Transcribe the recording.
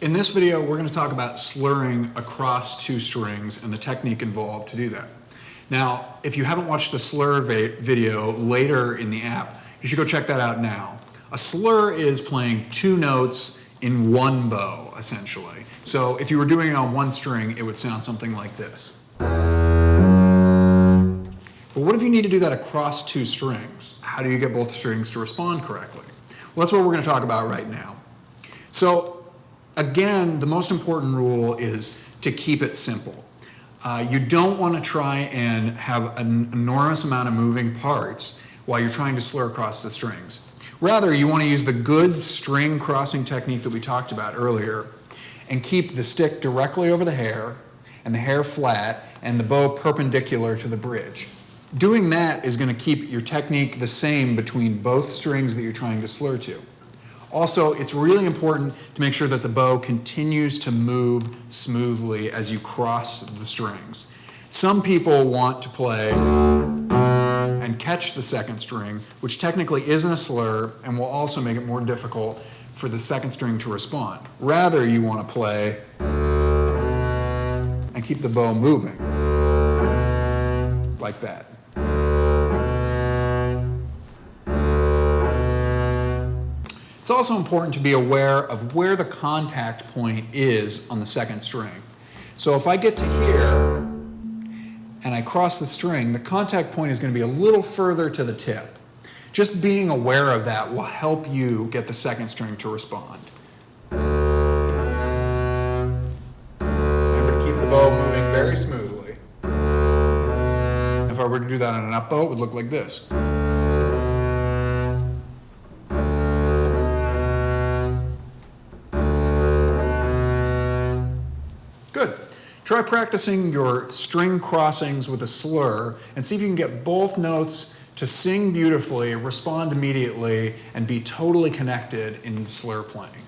In this video, we're going to talk about slurring across two strings and the technique involved to do that. Now, if you haven't watched the slur video later in the app, you should go check that out now. A slur is playing two notes in one bow, essentially. So if you were doing it on one string, it would sound something like this. But what if you need to do that across two strings? How do you get both strings to respond correctly? Well, that's what we're going to talk about right now. So again, the most important rule is to keep it simple. You don't want to try and have an enormous amount of moving parts while you're trying to slur across the strings. Rather, you want to use the good string crossing technique that we talked about earlier and keep the stick directly over the hair and the hair flat and the bow perpendicular to the bridge. Doing that is going to keep your technique the same between both strings that you're trying to slur to. Also, it's really important to make sure that the bow continues to move smoothly as you cross the strings. Some people want to play and catch the second string, which technically isn't a slur and will also make it more difficult for the second string to respond. Rather, you want to play and keep the bow moving, like that. It's also important to be aware of where the contact point is on the second string. So if I get to here and I cross the string, the contact point is going to be a little further to the tip. Just being aware of that will help you get the second string to respond. Remember to keep the bow moving very smoothly. If I were to do that on an up bow, it would look like this. Good. Try practicing your string crossings with a slur and see if you can get both notes to sing beautifully, respond immediately, and be totally connected in the slur playing.